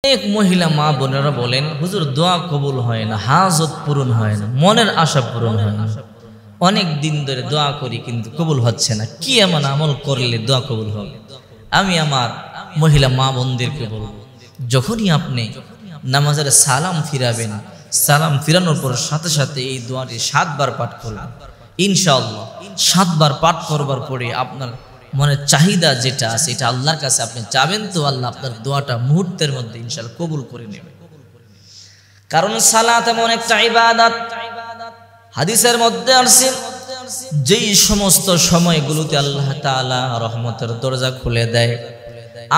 অনেক মহিলা মা বোনেরা বলেন, হুজুর দোয়া কবুল হয় না, হাজত পূরণ হয় না, মনের আশা পূরণ হয় না। অনেক দিন ধরে দোয়া করি কিন্তু কবুল হচ্ছে না, কি এমন আমল করলে দোয়া কবুল হবে? আমি আমার মহিলা মা বোনদেরকে বলবো, যখনই আপনি নামাজের সালাম ফিরাবেন, সালাম ফিরানোর পর সাথে সাথে এই দোয়াটি 7 বার পাঠ করবেন ইনশাআল্লাহ। 7 বার পাঠ করবার পরে আপনার মনের চাহিদা যেটা আছে এটা আল্লাহর কাছে আপনি চাবেন, তো আল্লাহ আপনার দোয়াটা মুহূর্তের মধ্যে ইনশাআল্লাহ কবুল করে নেবে। কারণ সালাত এমন একটা ইবাদত, হাদিসের মধ্যে আছে যেই সমস্ত সময়গুলোতে আল্লাহ তাআলা রহমতের দরজা খুলে দেয়,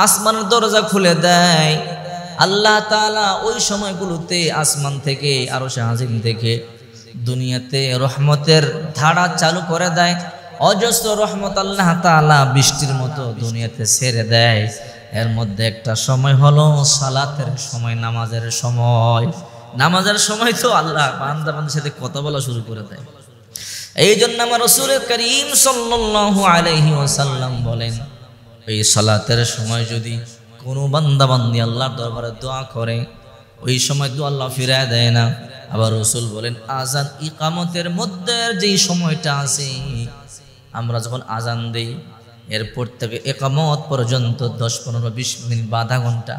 আসমানের দরজা খুলে দেয়, আল্লাহ তাআলা ওই সময়গুলোতে আসমান থেকে আরশে আজিম থেকে দুনিয়াতে রহমতের ধারা চালু করে দেয়। অজস্র রহমত আল্লাহ তাআলা বৃষ্টির মতো দুনিয়াতে ছেড়ে দেয়। এর মধ্যে একটা সময় হলো সালাতের সময়, নামাজের সময়। নামাজের সময় তো আল্লাহ বান্দা বান্দার সাথে কথা বলা শুরু করে দেয়। এই জন্য আমার রাসূল করিম সাল্লাল্লাহু আলাইহি ওয়াসাল্লাম বলেন, এই সালাতের সময় যদি কোনো বান্দা বান্দি আল্লাহর দরবারে দোয়া করে, ওই সময় তো আল্লাহ ফিরায় দেয় না। আবার রাসূল বলেন, আজান ইকামতের মধ্যে যেই সময়টা আছে, আমরা যখন আজান দেই এরপর থেকে ইকামত পর্যন্ত 10, 15, 20 মিনিট বা আধা ঘন্টা,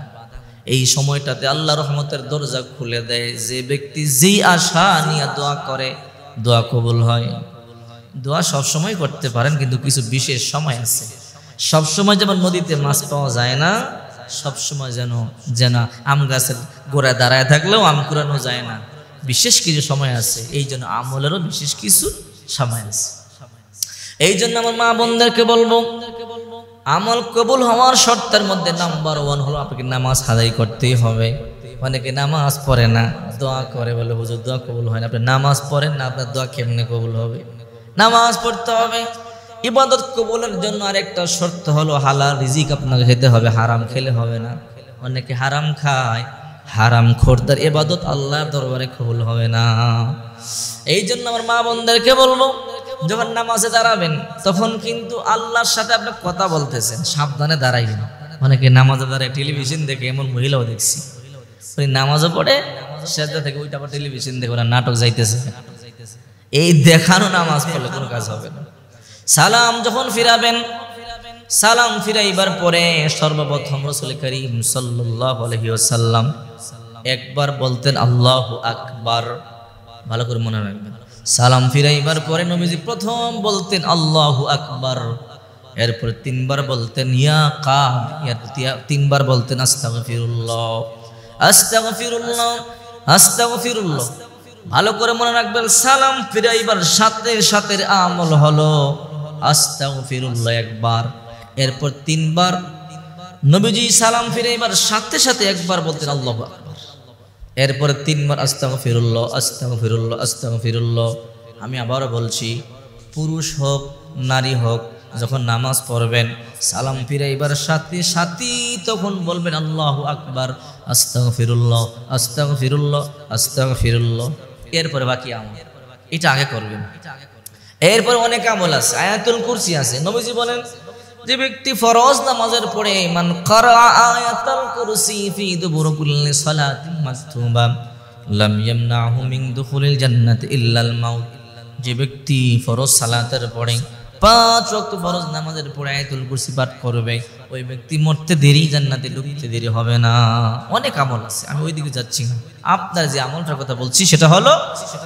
এই সময়টাতে আল্লাহ রহমতের দরজা খুলে দেয়। যে ব্যক্তি যেই আশা নিয়ে দোয়া করে, দোয়া কবুল হয়। দোয়া সবসময় করতে পারেন, কিন্তু কিছু বিশেষ সময় আছে। সবসময় যেমন নদীতে মাছ পাওয়া যায় না, সবসময় যেন আম গাছের গোড়ায় দাঁড়ায় থাকলেও আম কুড়ানো যায় না। বিশেষ কিছু সময় আছে, এই জন্য আমলেরও বিশেষ কিছু সময় আছে। এই জন্য আমার মা বোনদেরকে বলবো, আমল কবুল হওয়ার শর্তের মধ্যে নাম্বার 1 হলো আপনাকে নামাজ আদায় করতেই হবে। অনেকে নামাজ পড়ে না, দোয়া করে, বলে হুজুর দোয়া কবুল হয় না। আপনি নামাজ পড়েন না, আপনার দোয়া কেমনে কবুল হবে? নামাজ পড়তে হবে। ইবাদত কবুলের জন্য আরেকটা শর্ত হলো হালাল রিজিক আপনাকে খেতে হবে, হারাম খেলে হবে না। অনেকে হারাম খায়, হারাম খোরদের ইবাদত আল্লাহর দরবারে কবুল হবে না। এই জন্য আমার মা বোনদেরকে বলবো, যখন নামাজে দাঁড়াবেন তখন কিন্তু আল্লাহর সাথে আপনি কথা বলতেছেন, সাবধানে দাঁড়াইবেন। অনেকে নামাজে দাঁড়ায় টেলিভিশন দেখে, এমন মহিলাও দেখছি, ওই নামাজও পড়ে সেজদা থেকে ওইটা আবার টেলিভিশন দেখে ওরা নাটক যাইতেছে। এই দেখানো নামাজ পড়লে কোনো কাজ হবে না। সালাম যখন ফিরাবেন, সালাম ফিরাইবার পরে সর্বপ্রথম রাসূল করিম সাল্লাল্লাহু আলাইহি ওয়াসাল্লাম একবার বলতেন আল্লাহু আকবার। ভালো করে মনে রাখবেন, সালাম ফিরাইবার পরে নবীজি প্রথম বলতেন আল্লাহু আকবার, এরপরে 3 বার বলতেন ইয়া কাদ, এরপর 3 বার বলতেন আস্তাগফিরুল্লাহ, আস্তাগফিরুল্লাহ, আস্তাগফিরুল্লাহ। ভালো করে মনে রাখবেন, সালাম ফিরাইবার সাথে সাথে আমল হলো আস্তাগফিরুল্লাহ একবার, এরপর 3 বার। নবীজি সালাম ফিরাইবার সাথে সাথে একবার বলতেন আল্লাহু আকবার, এরপরে 3 বার আস্তাগফিরুল্লাহ, আস্তাগফিরুল্লাহ, আস্তাগফিরুল্লাহ। আমি আবারও বলছি, পুরুষ হোক নারী হোক, যখন নামাজ পড়বেন সালাম ফিরাইবার সাথে সাথে তখন বলবেন আল্লাহু আকবার, আস্তাগফিরুল্লাহ, আস্তাগফিরুল্লাহ, আস্তাগফিরুল্লাহ। এরপরে বাকি আমল এটা আগে করবেন। এরপর অনেক আমল আছে, আয়াতুল কুরসি আছে। নবীজি বলেন, যে ব্যক্তি ফরজ নামাজের পরে মান ক্বারা আয়াতুল কুরসি ফি দুবুরি কুল্লি সালাতিন মাকতুবা লাম ইয়ামনাহু মিন দুখুলিল জান্নাতি ইল্লাল মাউত। যে ব্যক্তি ফরজ সালাতের পরে 5 ওয়াক্ত ফরজ নামাজের পরে আয়াতুল কুরসি পাঠ করবে, ওই ব্যক্তি মরতে দেরি, জান্নাতে ঢুকতে দেরি হবে না। অনেক আমল আছে, আমি ওইদিকে যাচ্ছি না। আপনার যে আমলটার কথা বলছি সেটা হলো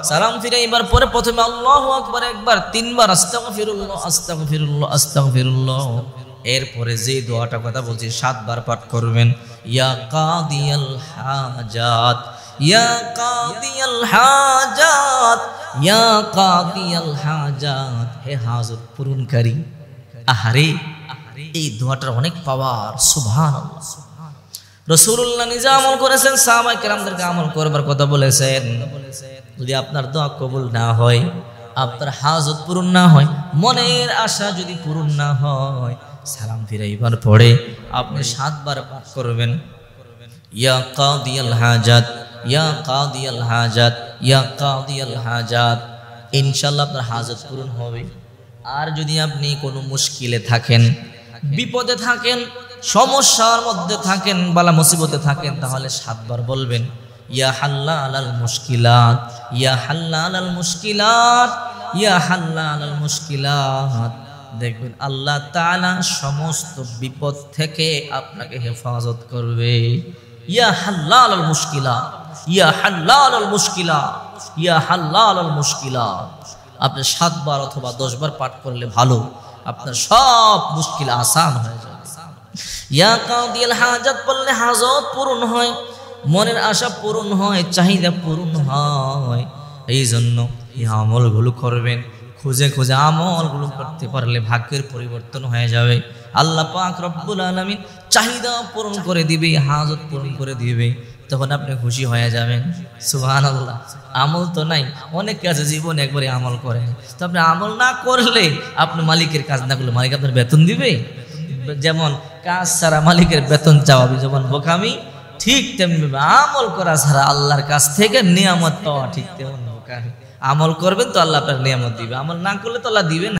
সালাম ফিরাইবার পরে প্রথমে আল্লাহু আকবার একবার, 3 বার আস্তাগফিরুল্লাহ, আস্তাগফিরুল্লাহ, আস্তাগফিরুল্লাহ। এরপরে যে দোয়াটা কথা বলছি 7 বার পাঠ করবেন, ইয়া কাদিয়াল হাজাত, ইয়া কাদিয়াল হাজাত, ইয়া কাদিয়াল হাজাত, হে হাজত পূরণকারী। আহারে, এই দোয়াটার অনেক পাওয়ার, সুবহানাল্লাহ। রাসূলুল্লাহ নিজে আমল করেছেন, সাহাবায়ে কেরামদেরকে আমল করবার কথা বলেছেন। যদি আপনার দোয়া কবুল না হয়, আপনার হাজত পূরণ না হয়, মনের আশা যদি পূরণ না হয়, সালাম ফিরাইবার পরে আপনি 7 বার পাঠ করবেন, ইয়া কাদিয়াল হাজাত, ইয়া কাদিয়াল হাজাত, ইয়া কাদিয়াল হাজাত। ইনশাআল্লাহ আপনার হাজত পূরণ হবে। আর যদি আপনি কোনো মুশকিলে থাকেন, বিপদে থাকেন, সমস্যার মধ্যে থাকেন, বালা মুসিবতে থাকেন, তাহলে 7 বার বলবেন ইয়া হাল্লালাল মুশকিলাত, ইয়া হাল্লালাল মুশকিলাত, ইয়া হাল্লালাল মুশকিলাত। দেখবেন আল্লাহ তাআলা সমস্ত বিপদ থেকে আপনাকে হেফাজত করবে। ইয়া হাল্লালাল মুশকিলাত, ইয়া হাল্লালাল মুশকিলাত, ইয়া হাল্লালাল মুশকিলাত। আপনি 7 বার অথবা 10 বার পাঠ করলে ভালো, আপনার সব মুশকিল আসান হয়ে যাবে। ইয়া কাদিয়াল হাজাত বললে হাজত পূরণ হয়, মনের আশা পূরণ হয়, চাহিদা পূরণ হয়। এই জন্য এই আমলগুলো করবেন, খুঁজে খুঁজে আমলগুলো করতে পারলে ভাগ্যের পরিবর্তন হয়ে যাবে। আল্লাহ পাক রব্বুল আলামিন চাহিদা পূরণ করে দিবে, হাজত পূরণ করে দিবে, তখন আপনি খুশি হয়ে যাবেন। সুবহানাল্লাহ। আমল তো নাই, অনেক কাজে জীবন একবারে আমল করেন, তো আপনি আমল না করলে, আপনি মালিকের কাজ না করলে মালিক আপনার বেতন দিবে? যেমন কাজ ছাড়া মালিকের বেতন চাওয়া যেমন বোকামি, ঠিক তেমনি আমল করা ছাড়া আল্লাহর কাছ থেকে নিয়ামত পাওয়া ঠিক তেমন বোকামি। আমল করবেন তো আল্লাহ আপনার নিয়ামত দিবে, আমল না করলে তো আল্লাহ দিবে না।